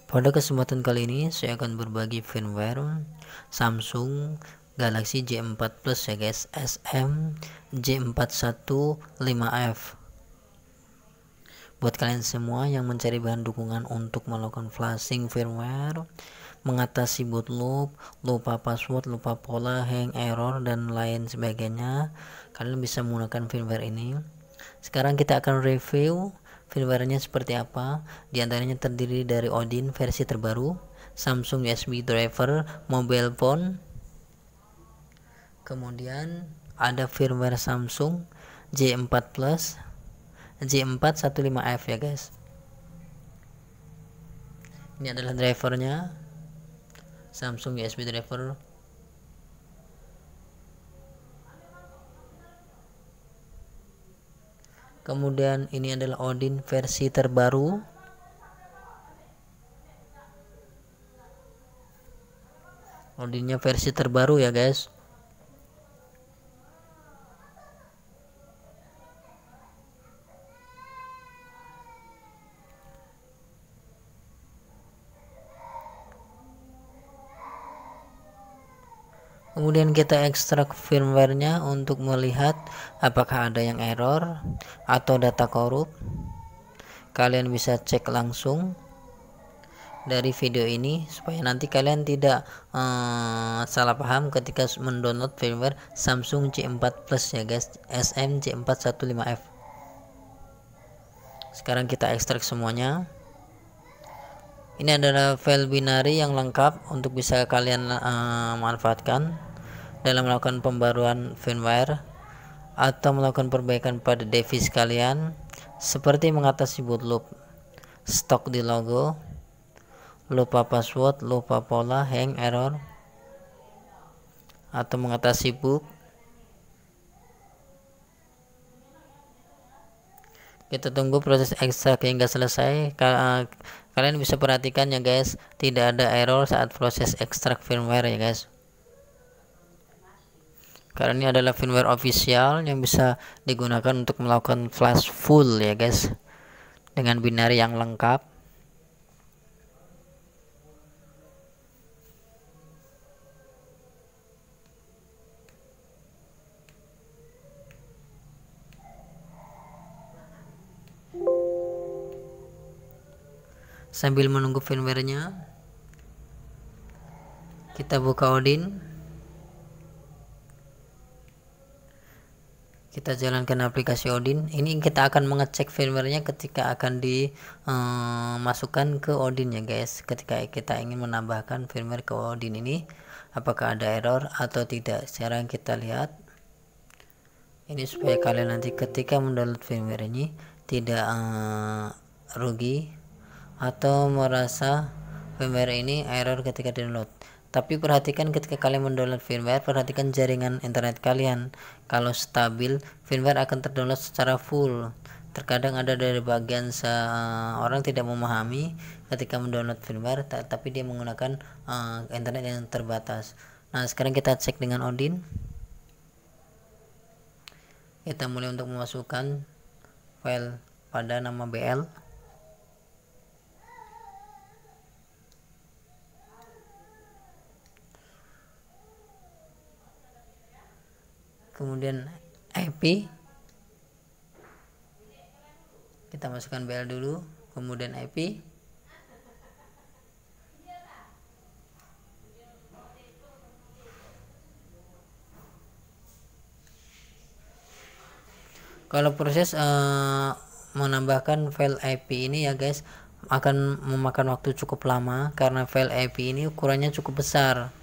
Pada kesempatan kali ini saya akan berbagi firmware Samsung Galaxy J4 Plus ya guys, SM J415F. Buat kalian semua yang mencari bahan dukungan untuk melakukan flashing firmware, mengatasi boot loop, lupa password, lupa pola, hang, error, dan lain sebagainya, kalian bisa menggunakan firmware ini. Sekarang kita akan review firmware-nya seperti apa. Di antaranya terdiri dari Odin versi terbaru, Samsung USB driver, mobile phone, kemudian ada firmware Samsung J4 Plus, J415F ya guys. Ini adalah drivernya, Samsung USB driver. Kemudian ini adalah Odin versi terbaru. Odinnya versi terbaru ya guys. Kemudian kita ekstrak firmware-nya untuk melihat apakah ada yang error atau data korup. Kalian bisa cek langsung dari video ini supaya nanti kalian tidak salah paham ketika mendownload firmware Samsung J4 Plus ya guys, SM J415F. Sekarang kita ekstrak semuanya. Ini adalah file binary yang lengkap untuk bisa kalian manfaatkan dalam melakukan pembaruan firmware atau melakukan perbaikan pada device kalian, seperti mengatasi boot loop, stok di logo, lupa password, lupa pola, hang, error, atau mengatasi bug. Kita tunggu proses ekstrak hingga selesai. Kalian bisa perhatikan ya guys, tidak ada error saat proses ekstrak firmware ya guys, karena ini adalah firmware official yang bisa digunakan untuk melakukan flash full ya guys, dengan binary yang lengkap. Sambil menunggu firmware-nya, kita buka Odin, kita jalankan aplikasi Odin. Ini kita akan mengecek firmware-nya ketika akan dimasukkan ke Odin ya guys. Ketika kita ingin menambahkan firmware ke Odin ini, apakah ada error atau tidak. Sekarang kita lihat ini supaya kalian nanti ketika mendownload firmware ini tidak rugi atau merasa firmware ini error ketika download. Tapi perhatikan ketika kalian mendownload firmware, perhatikan jaringan internet kalian. Kalau stabil, firmware akan terdownload secara full. Terkadang ada dari bagian orang tidak memahami ketika mendownload firmware, tapi dia menggunakan internet yang terbatas. Nah, sekarang kita cek dengan Odin. Kita mulai untuk memasukkan file pada nama BL. Kemudian IP, kita masukkan BL dulu, kemudian IP, kalau proses menambahkan file IP ini ya guys akan memakan waktu cukup lama karena file IP ini ukurannya cukup besar.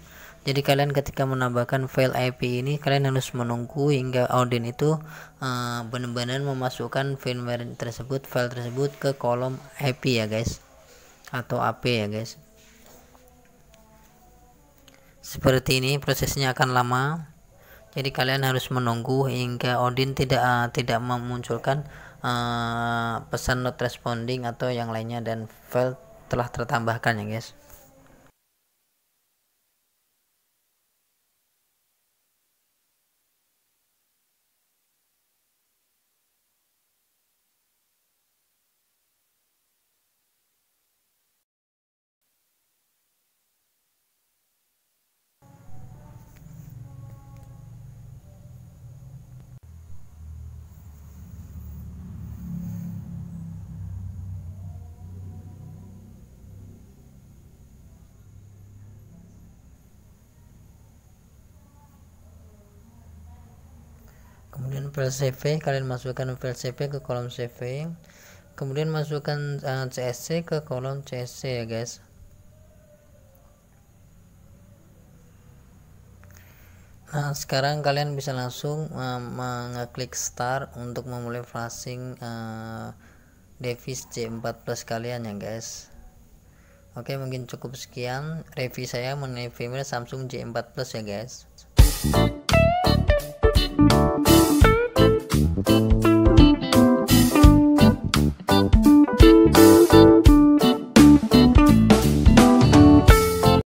Jadi kalian ketika menambahkan file IP ini kalian harus menunggu hingga Odin itu benar-benar memasukkan firmware tersebut, file tersebut ke kolom IP ya guys, atau AP ya guys. Seperti ini prosesnya akan lama. Jadi kalian harus menunggu hingga Odin tidak memunculkan pesan not responding atau yang lainnya dan file telah tertambahkan ya guys. Kemudian file CV, kalian masukkan file CV ke kolom CV, kemudian masukkan CSC ke kolom CSC ya guys. Nah, sekarang kalian bisa langsung mengeklik start untuk memulai flashing device J4 Plus kalian ya guys. Oke, mungkin cukup sekian review saya mengenai firmware Samsung J4 Plus ya guys.